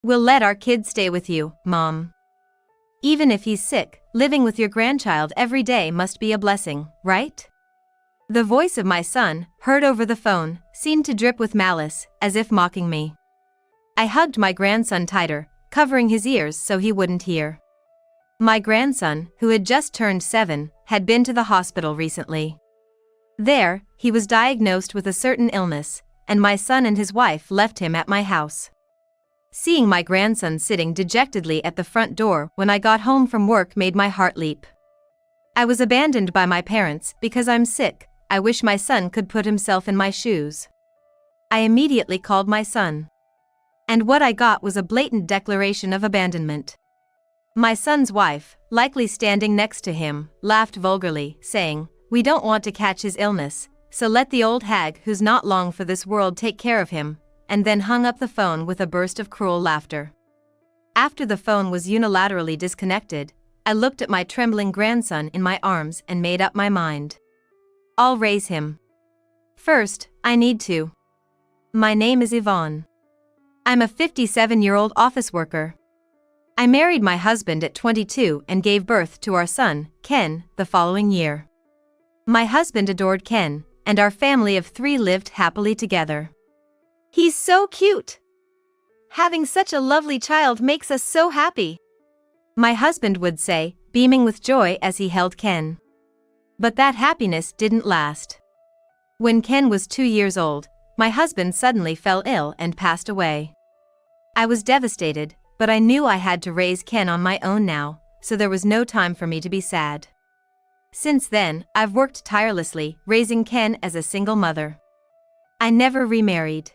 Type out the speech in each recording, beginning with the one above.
We'll let our kid stay with you, Mom. Even if he's sick, living with your grandchild every day must be a blessing, right? The voice of my son, heard over the phone, seemed to drip with malice, as if mocking me. I hugged my grandson tighter, covering his ears so he wouldn't hear. My grandson, who had just turned 7, had been to the hospital recently. There, he was diagnosed with a certain illness, and my son and his wife left him at my house. Seeing my grandson sitting dejectedly at the front door when I got home from work made my heart leap. I was abandoned by my parents because I'm sick. I wish my son could put himself in my shoes. I immediately called my son. And what I got was a blatant declaration of abandonment. My son's wife, likely standing next to him, laughed vulgarly, saying, "We don't want to catch his illness, so let the old hag who's not long for this world take care of him," and then hung up the phone with a burst of cruel laughter. After the phone was unilaterally disconnected, I looked at my trembling grandson in my arms and made up my mind. I'll raise him. First, I need to. My name is Yvonne. I'm a 57-year-old office worker. I married my husband at 22 and gave birth to our son, Ken, the following year. My husband adored Ken, and our family of 3 lived happily together. He's so cute. Having such a lovely child makes us so happy, my husband would say, beaming with joy as he held Ken. But that happiness didn't last. When Ken was 2 years old, my husband suddenly fell ill and passed away. I was devastated, but I knew I had to raise Ken on my own now, so there was no time for me to be sad. Since then, I've worked tirelessly, raising Ken as a single mother. I never remarried.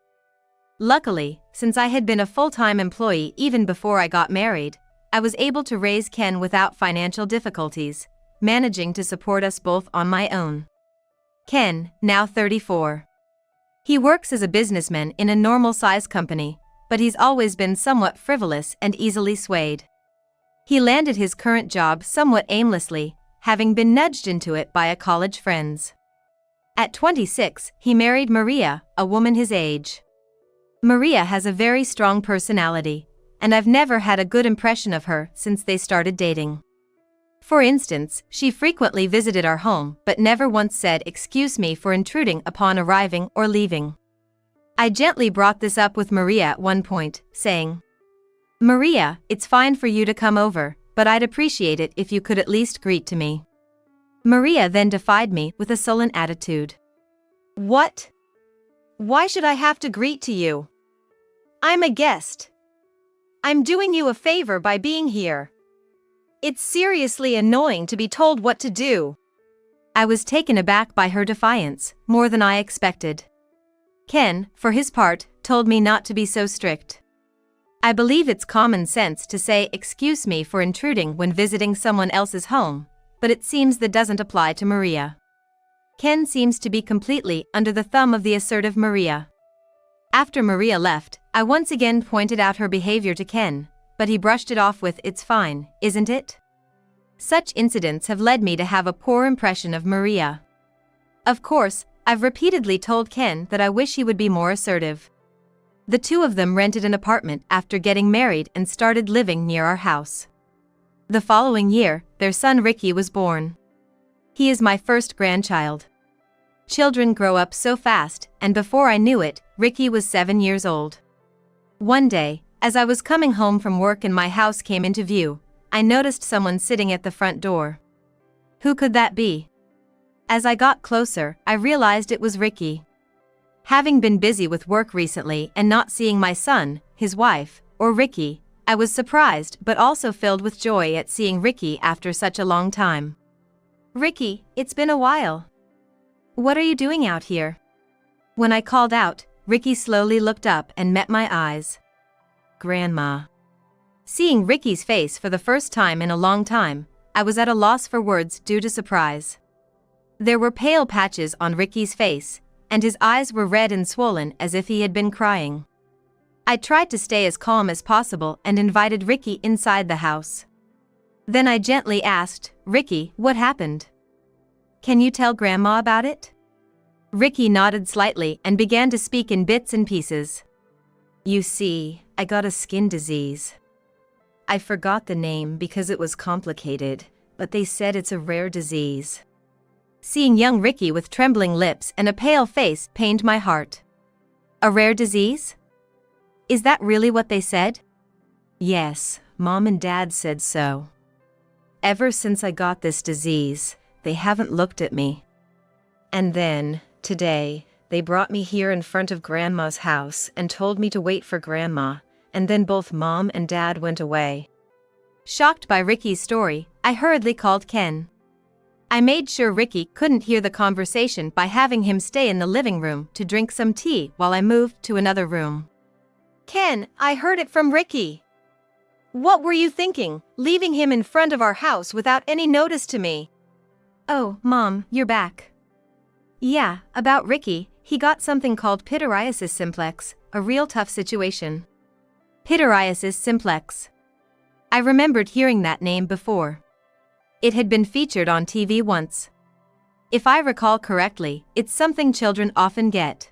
Luckily, since I had been a full-time employee even before I got married, I was able to raise Ken without financial difficulties, managing to support us both on my own. Ken, now 34. He works as a businessman in a normal-size company, but he's always been somewhat frivolous and easily swayed. He landed his current job somewhat aimlessly, having been nudged into it by a college friends. At 26, he married Maria, a woman his age. Maria has a very strong personality, and I've never had a good impression of her since they started dating. For instance, she frequently visited our home but never once said "excuse me" for intruding upon arriving or leaving. I gently brought this up with Maria at one point, saying, "Maria, it's fine for you to come over, but I'd appreciate it if you could at least greet to me." Maria then defied me with a sullen attitude. "What? Why should I have to greet to you? I'm a guest. I'm doing you a favor by being here. It's seriously annoying to be told what to do." I was taken aback by her defiance, more than I expected. Ken, for his part, told me not to be so strict. I believe it's common sense to say "excuse me" for intruding when visiting someone else's home, but it seems that doesn't apply to Maria. Ken seems to be completely under the thumb of the assertive Maria. After Maria left, I once again pointed out her behavior to Ken, but he brushed it off with "it's fine, isn't it?" Such incidents have led me to have a poor impression of Maria. Of course, I've repeatedly told Ken that I wish he would be more assertive. The two of them rented an apartment after getting married and started living near our house. The following year, their son Ricky was born. He is my first grandchild. Children grow up so fast, and before I knew it, Ricky was 7 years old. One day, as I was coming home from work and my house came into view, I noticed someone sitting at the front door. Who could that be? As I got closer, I realized it was Ricky. Having been busy with work recently and not seeing my son, his wife, or Ricky, I was surprised but also filled with joy at seeing Ricky after such a long time. "Ricky, it's been a while. What are you doing out here?" When I called out, Ricky slowly looked up and met my eyes. "Grandma." Seeing Ricky's face for the first time in a long time, I was at a loss for words due to surprise. There were pale patches on Ricky's face, and his eyes were red and swollen as if he had been crying. I tried to stay as calm as possible and invited Ricky inside the house. Then I gently asked, "Ricky, what happened? Can you tell Grandma about it?" Ricky nodded slightly and began to speak in bits and pieces. You see, I got a skin disease. I forgot the name because it was complicated, but they said it's a rare disease. Seeing young Ricky with trembling lips and a pale face pained my heart. A rare disease? Is that really what they said? Yes, Mom and Dad said so. Ever since I got this disease, they haven't looked at me. And then, today, they brought me here in front of Grandma's house and told me to wait for Grandma, and then both Mom and Dad went away. Shocked by Ricky's story, I hurriedly called Ken. I made sure Ricky couldn't hear the conversation by having him stay in the living room to drink some tea while I moved to another room. Ken, I heard it from Ricky. What were you thinking, leaving him in front of our house without any notice to me? Oh, Mom, you're back. Yeah, about Ricky, he got something called pityriasis simplex, a real tough situation. Pityriasis simplex. I remembered hearing that name before. It had been featured on TV once. If I recall correctly, it's something children often get.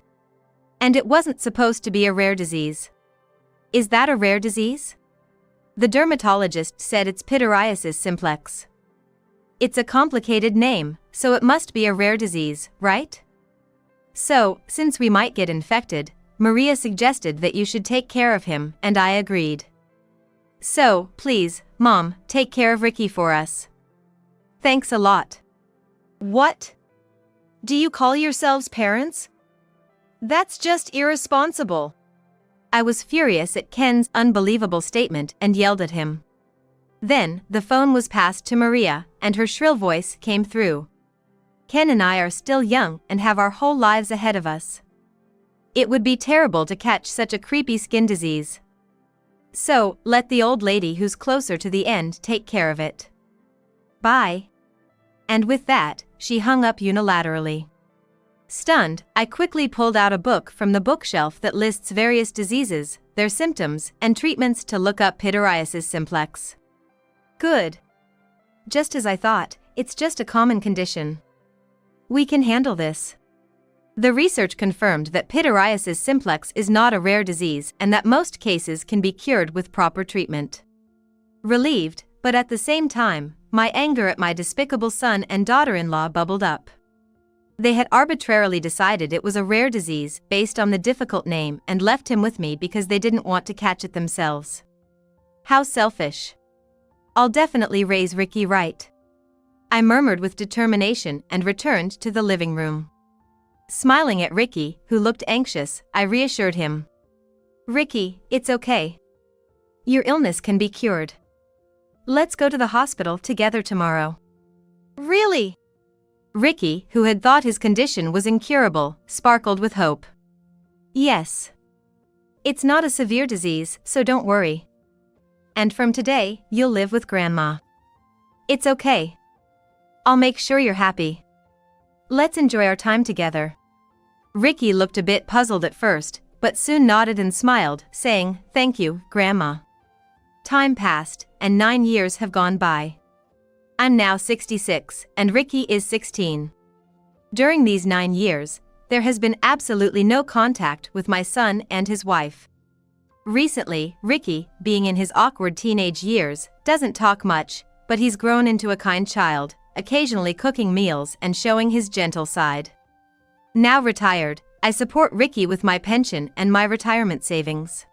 And it wasn't supposed to be a rare disease. Is that a rare disease? The dermatologist said it's pityriasis simplex. It's a complicated name, so it must be a rare disease, right? So, since we might get infected, Maria suggested that you should take care of him, and I agreed. So, please, Mom, take care of Ricky for us. Thanks a lot. What? Do you call yourselves parents? That's just irresponsible. I was furious at Ken's unbelievable statement and yelled at him. Then, the phone was passed to Maria, and her shrill voice came through. Ken and I are still young and have our whole lives ahead of us. It would be terrible to catch such a creepy skin disease. So, let the old lady who's closer to the end take care of it. Bye. And with that, she hung up unilaterally. Stunned, I quickly pulled out a book from the bookshelf that lists various diseases, their symptoms, and treatments to look up pityriasis simplex. Good. Just as I thought, it's just a common condition. We can handle this. The research confirmed that pityriasis simplex is not a rare disease and that most cases can be cured with proper treatment. Relieved, but at the same time, my anger at my despicable son and daughter-in-law bubbled up. They had arbitrarily decided it was a rare disease based on the difficult name and left him with me because they didn't want to catch it themselves. How selfish. I'll definitely raise Ricky right. I murmured with determination and returned to the living room. Smiling at Ricky, who looked anxious, I reassured him. Ricky, it's okay. Your illness can be cured. Let's go to the hospital together tomorrow. Really? Ricky, who had thought his condition was incurable, sparkled with hope. Yes. It's not a severe disease, so don't worry. And from today, you'll live with Grandma. It's okay. I'll make sure you're happy. Let's enjoy our time together. Ricky looked a bit puzzled at first, but soon nodded and smiled, saying, Thank you, Grandma. Time passed, and 9 years have gone by. I'm now 66, and Ricky is 16. During these 9 years, there has been absolutely no contact with my son and his wife. Recently, Ricky, being in his awkward teenage years, doesn't talk much, but he's grown into a kind child, occasionally cooking meals and showing his gentle side. Now retired, I support Ricky with my pension and my retirement savings.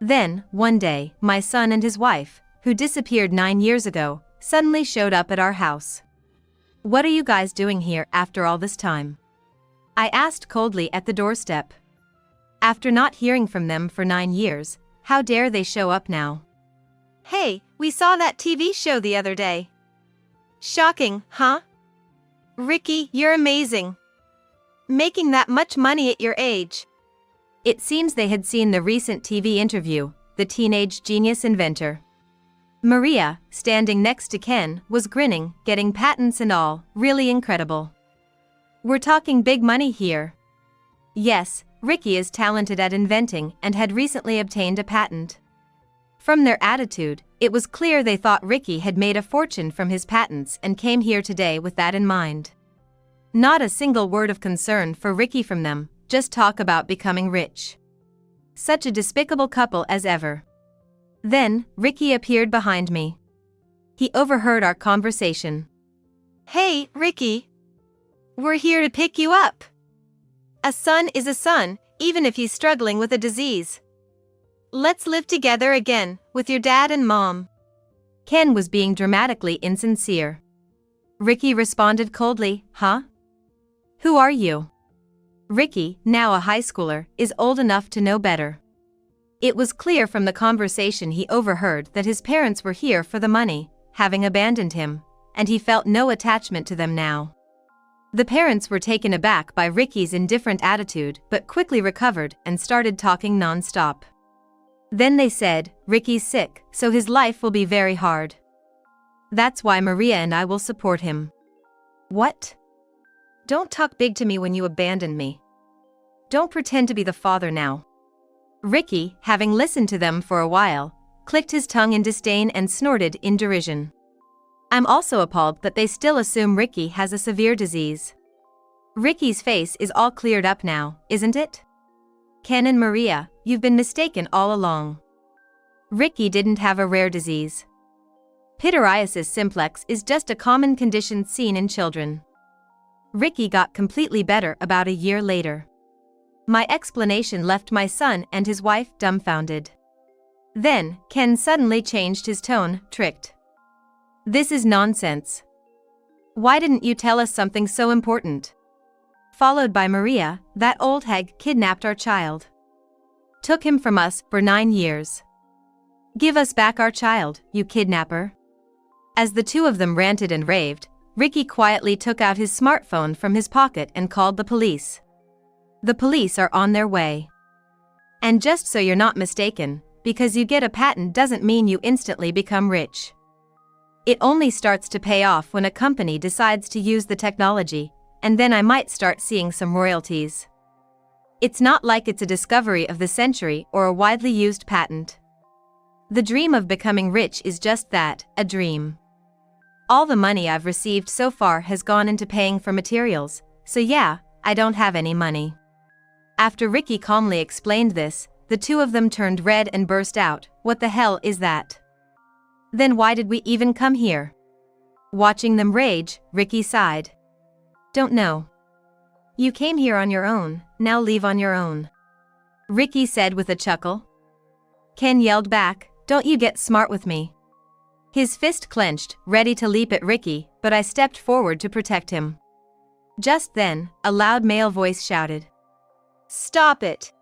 Then, one day, my son and his wife, who disappeared 9 years ago, suddenly showed up at our house. What are you guys doing here after all this time? I asked coldly at the doorstep. After not hearing from them for 9 years, how dare they show up now? Hey, we saw that TV show the other day. Shocking, huh? Ricky, you're amazing. Making that much money at your age. It seems they had seen the recent TV interview, The Teenage Genius Inventor. Maria, standing next to Ken, was grinning, getting patents and all, really incredible. We're talking big money here. Yes, Ricky is talented at inventing and had recently obtained a patent. From their attitude, it was clear they thought Ricky had made a fortune from his patents and came here today with that in mind. Not a single word of concern for Ricky from them, just talk about becoming rich. Such a despicable couple as ever. Then, Ricky appeared behind me. He overheard our conversation. Hey, Ricky. We're here to pick you up. A son is a son, even if he's struggling with a disease. Let's live together again, with your dad and mom. Ken was being dramatically insincere. Ricky responded coldly, huh? Who are you? Ricky, now a high schooler, is old enough to know better. It was clear from the conversation he overheard that his parents were here for the money, having abandoned him, and he felt no attachment to them now. The parents were taken aback by Ricky's indifferent attitude but quickly recovered and started talking non-stop. Then they said, Ricky's sick, so his life will be very hard. That's why Maria and I will support him. What? Don't talk big to me when you abandoned me. Don't pretend to be the father now. Ricky, having listened to them for a while, clicked his tongue in disdain and snorted in derision. I'm also appalled that they still assume Ricky has a severe disease. Ricky's face is all cleared up now, isn't it? Ken and Maria, you've been mistaken all along. Ricky didn't have a rare disease. Pityriasis simplex is just a common condition seen in children. Ricky got completely better about a year later. My explanation left my son and his wife dumbfounded. Then, Ken suddenly changed his tone, tricked. This is nonsense. Why didn't you tell us something so important? Followed by Maria, that old hag kidnapped our child. Took him from us for 9 years. Give us back our child, you kidnapper. As the two of them ranted and raved, Ricky quietly took out his smartphone from his pocket and called the police. The police are on their way. And just so you're not mistaken, because you get a patent doesn't mean you instantly become rich. It only starts to pay off when a company decides to use the technology, and then I might start seeing some royalties. It's not like it's a discovery of the century or a widely used patent. The dream of becoming rich is just that, a dream. All the money I've received so far has gone into paying for materials, so yeah, I don't have any money. After Ricky calmly explained this, the two of them turned red and burst out, what the hell is that? Then why did we even come here? Watching them rage, Ricky sighed. Don't know. You came here on your own, now leave on your own. Ricky said with a chuckle. Ken yelled back, don't you get smart with me. His fist clenched, ready to leap at Ricky, but I stepped forward to protect him. Just then, a loud male voice shouted. Stop it!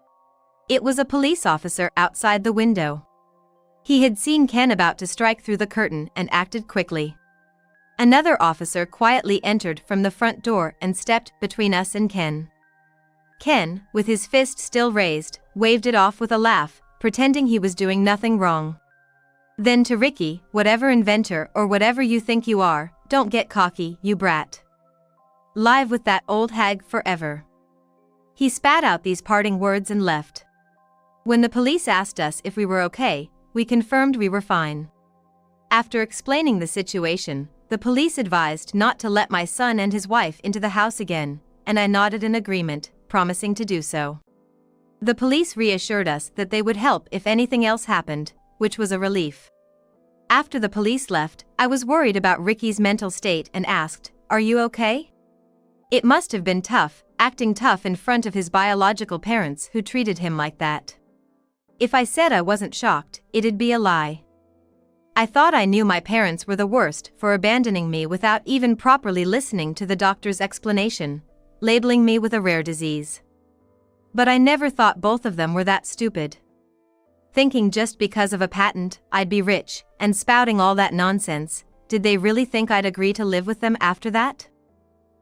It was a police officer outside the window. He had seen Ken about to strike through the curtain and acted quickly. Another officer quietly entered from the front door and stepped between us and Ken. Ken, with his fist still raised, waved it off with a laugh, pretending he was doing nothing wrong. Then to Ricky, whatever inventor or whatever you think you are, don't get cocky, you brat. Live with that old hag forever. He spat out these parting words and left. When the police asked us if we were okay, we confirmed we were fine. After explaining the situation, the police advised not to let my son and his wife into the house again, and I nodded in agreement, promising to do so. The police reassured us that they would help if anything else happened, which was a relief. After the police left, I was worried about Ricky's mental state and asked, "Are you okay?" It must have been tough, acting tough in front of his biological parents who treated him like that. If I said I wasn't shocked, it'd be a lie. I thought I knew my parents were the worst for abandoning me without even properly listening to the doctor's explanation, labeling me with a rare disease. But I never thought both of them were that stupid. Thinking just because of a patent, I'd be rich, and spouting all that nonsense, did they really think I'd agree to live with them after that?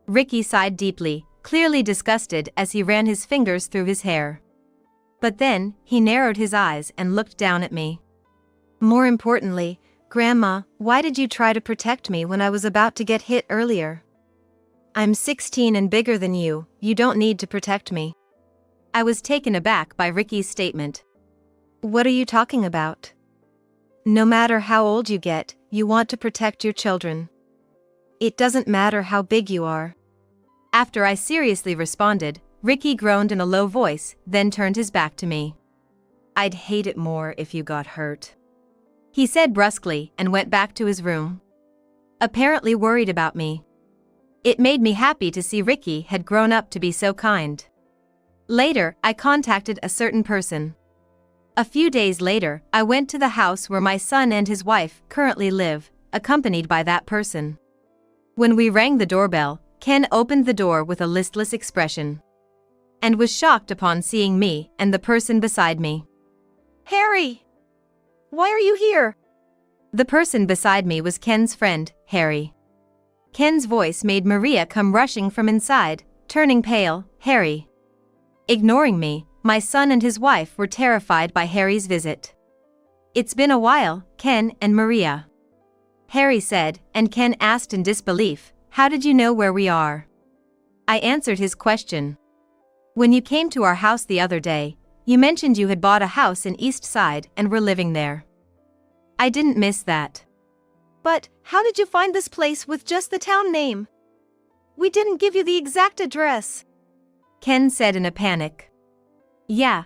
Ricky sighed deeply, clearly disgusted as he ran his fingers through his hair. But then, he narrowed his eyes and looked down at me. More importantly, Grandma, why did you try to protect me when I was about to get hit earlier? I'm 16 and bigger than you don't need to protect me. I was taken aback by Ricky's statement. What are you talking about? No matter how old you get, you want to protect your children. It doesn't matter how big you are. After I seriously responded, Ricky groaned in a low voice, then turned his back to me. I'd hate it more if you got hurt," he said brusquely and went back to his room. Apparently worried about me. It made me happy to see Ricky had grown up to be so kind. Later, I contacted a certain person. A few days later, I went to the house where my son and his wife currently live, accompanied by that person. When we rang the doorbell, Ken opened the door with a listless expression and was shocked upon seeing me and the person beside me. "Harry! Why are you here?" The person beside me was Ken's friend, Harry. Ken's voice made Maria come rushing from inside, turning pale. "Harry." Ignoring me, my son and his wife were terrified by Harry's visit. "It's been a while, Ken and Maria," Harry said, and Ken asked in disbelief, "How did you know where we are?" I answered his question. "When you came to our house the other day, you mentioned you had bought a house in East Side and were living there. I didn't miss that." "But how did you find this place with just the town name? We didn't give you the exact address," Ken said in a panic. "Yeah.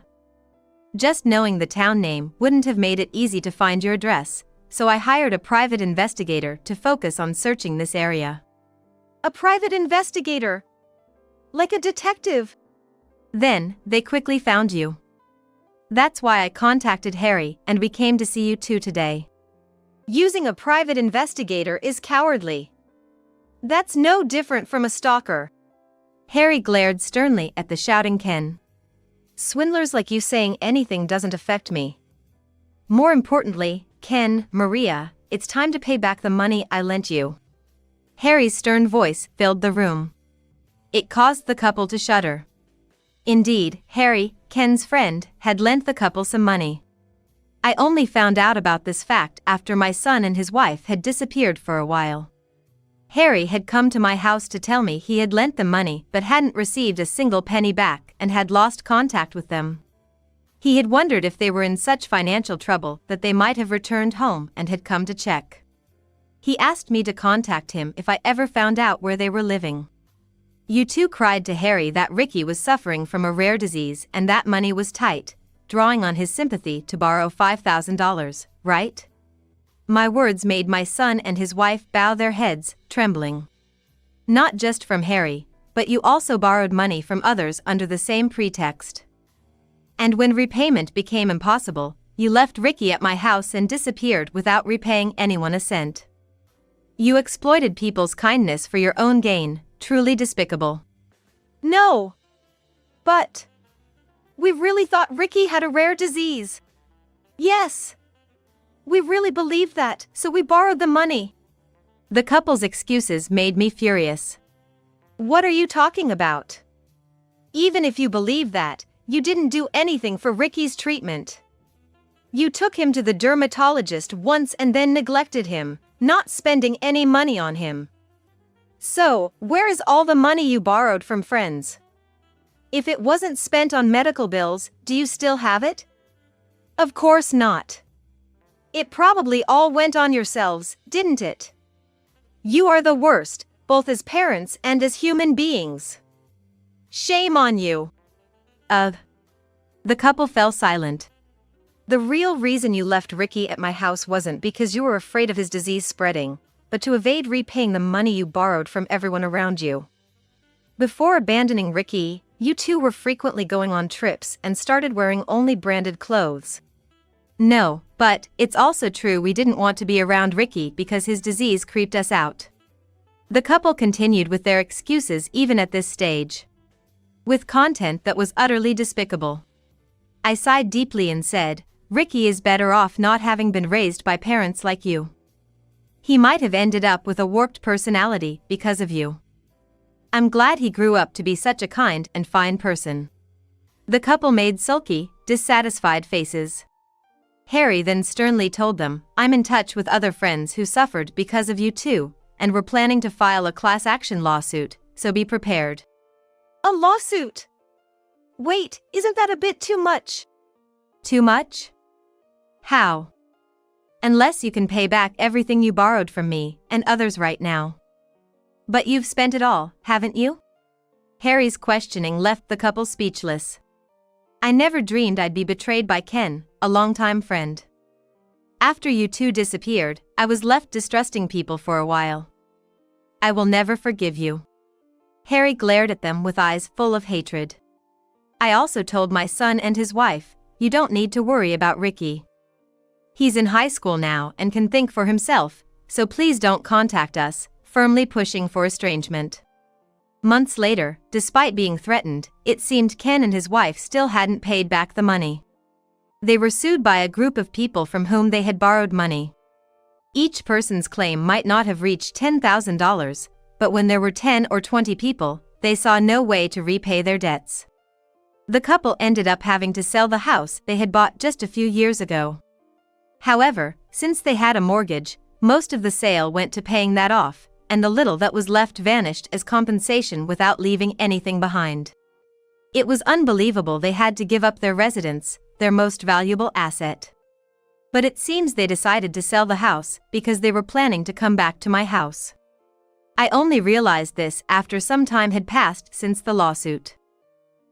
Just knowing the town name wouldn't have made it easy to find your address, so I hired a private investigator to focus on searching this area." "A private investigator? Like a detective?" "Then, they quickly found you. That's why I contacted Harry and we came to see you two today." "Using a private investigator is cowardly. That's no different from a stalker." Harry glared sternly at the shouting Ken. "Swindlers like you saying anything doesn't affect me. More importantly, Ken, Maria, it's time to pay back the money I lent you." Harry's stern voice filled the room. It caused the couple to shudder. Indeed, Harry, Ken's friend, had lent the couple some money. I only found out about this fact after my son and his wife had disappeared for a while. Harry had come to my house to tell me he had lent them money but hadn't received a single penny back and had lost contact with them. He had wondered if they were in such financial trouble that they might have returned home and had come to check. He asked me to contact him if I ever found out where they were living. You two cried to Harry that Ricky was suffering from a rare disease and that money was tight, drawing on his sympathy to borrow $5,000, right? My words made my son and his wife bow their heads, trembling. Not just from Harry, but you also borrowed money from others under the same pretext. And when repayment became impossible, you left Ricky at my house and disappeared without repaying anyone a cent. You exploited people's kindness for your own gain, truly despicable. "No. But we really thought Ricky had a rare disease." "Yes. We really believed that, so we borrowed the money." The couple's excuses made me furious. "What are you talking about? Even if you believe that, you didn't do anything for Ricky's treatment. You took him to the dermatologist once and then neglected him, not spending any money on him. So, where is all the money you borrowed from friends? If it wasn't spent on medical bills, do you still have it? Of course not. It probably all went on yourselves, didn't it? You are the worst, both as parents and as human beings. Shame on you." The couple fell silent. "The real reason you left Ricky at my house wasn't because you were afraid of his disease spreading, but to evade repaying the money you borrowed from everyone around you. Before abandoning Ricky, you two were frequently going on trips and started wearing only branded clothes." "No, but it's also true we didn't want to be around Ricky because his disease creeped us out." The couple continued with their excuses even at this stage, with content that was utterly despicable. I sighed deeply and said, "Ricky is better off not having been raised by parents like you. He might have ended up with a warped personality because of you. I'm glad he grew up to be such a kind and fine person." The couple made sulky, dissatisfied faces. Harry then sternly told them, "I'm in touch with other friends who suffered because of you too, and we're planning to file a class action lawsuit, so be prepared." "A lawsuit? Wait, isn't that a bit too much?" "Too much? How? Unless you can pay back everything you borrowed from me and others right now." "But you've spent it all, haven't you?" Harry's questioning left the couple speechless. I never dreamed I'd be betrayed by Ken, a longtime friend. After you two disappeared, I was left distrusting people for a while. I will never forgive you." Harry glared at them with eyes full of hatred. "I also told my son and his wife, you don't need to worry about Ricky. He's in high school now and can think for himself, so please don't contact us," firmly pushing for estrangement. Months later, despite being threatened, it seemed Ken and his wife still hadn't paid back the money. They were sued by a group of people from whom they had borrowed money. Each person's claim might not have reached $10,000, but when there were 10 or 20 people, they saw no way to repay their debts. The couple ended up having to sell the house they had bought just a few years ago. However, since they had a mortgage, most of the sale went to paying that off, and the little that was left vanished as compensation without leaving anything behind. It was unbelievable they had to give up their residence, their most valuable asset. But it seems they decided to sell the house because they were planning to come back to my house. I only realized this after some time had passed since the lawsuit.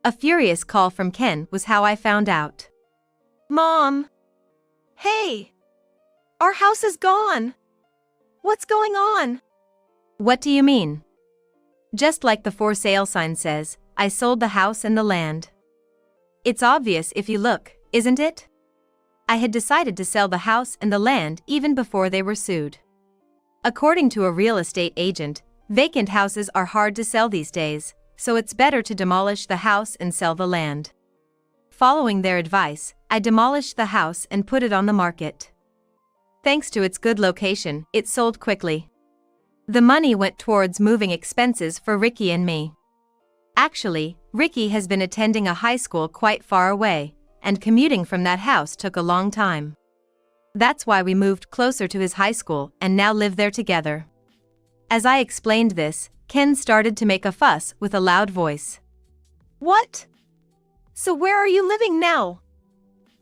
A furious call from Ken was how I found out. "Mom! Hey! Our house is gone! What's going on?" "What do you mean?" "Just like the for sale sign says, I sold the house and the land. It's obvious if you look, isn't it? I had decided to sell the house and the land even before they were sued. According to a real estate agent, vacant houses are hard to sell these days, so it's better to demolish the house and sell the land." Following their advice, I demolished the house and put it on the market. Thanks to its good location, it sold quickly. The money went towards moving expenses for Ricky and me. Actually, Ricky has been attending a high school quite far away, and commuting from that house took a long time. That's why we moved closer to his high school and now live there together. As I explained this, Ken started to make a fuss with a loud voice. "What? So where are you living now?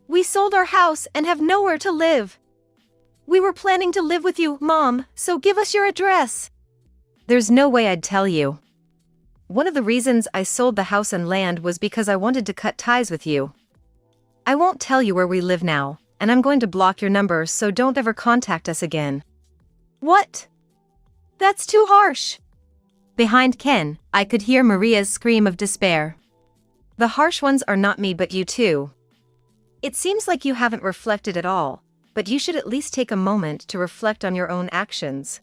We sold our house and have nowhere to live. We were planning to live with you, Mom, so give us your address." "There's no way I'd tell you. One of the reasons I sold the house and land was because I wanted to cut ties with you. I won't tell you where we live now, and I'm going to block your number so don't ever contact us again." "What? That's too harsh." Behind Ken, I could hear Maria's scream of despair. "The harsh ones are not me but you too. It seems like you haven't reflected at all, but you should at least take a moment to reflect on your own actions.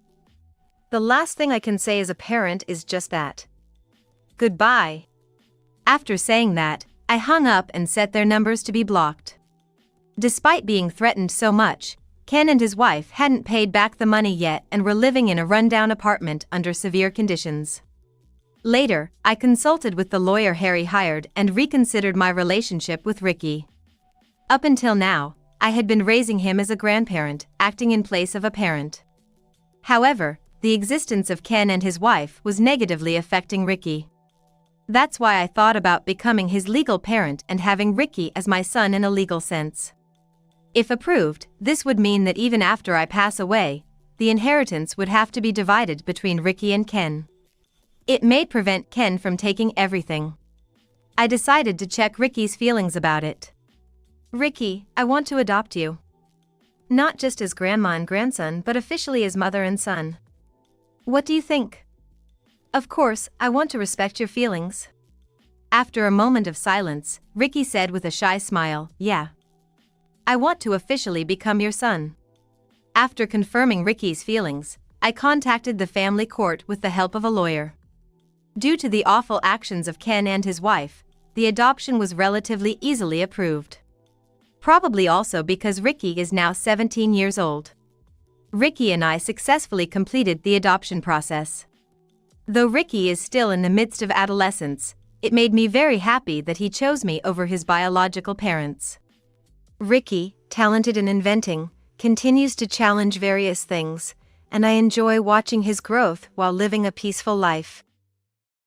The last thing I can say as a parent is just that. Goodbye." After saying that, I hung up and set their numbers to be blocked. Despite being threatened so much, Ken and his wife hadn't paid back the money yet and were living in a rundown apartment under severe conditions. Later, I consulted with the lawyer Harry hired and reconsidered my relationship with Ricky. Up until now, I had been raising him as a grandparent, acting in place of a parent. However, the existence of Ken and his wife was negatively affecting Ricky. That's why I thought about becoming his legal parent and having Ricky as my son in a legal sense. If approved, this would mean that even after I pass away, the inheritance would have to be divided between Ricky and Ken. It may prevent Ken from taking everything. I decided to check Ricky's feelings about it. "Ricky, I want to adopt you. Not just as grandma and grandson but officially as mother and son. What do you think?" "Of course, I want to respect your feelings." After a moment of silence, Ricky said with a shy smile, "Yeah. I want to officially become your son." After confirming Ricky's feelings, I contacted the family court with the help of a lawyer. Due to the awful actions of Ken and his wife, the adoption was relatively easily approved. Probably also because Ricky is now 17 years old. Ricky and I successfully completed the adoption process. Though Ricky is still in the midst of adolescence, it made me very happy that he chose me over his biological parents. Ricky, talented in inventing, continues to challenge various things, and I enjoy watching his growth while living a peaceful life.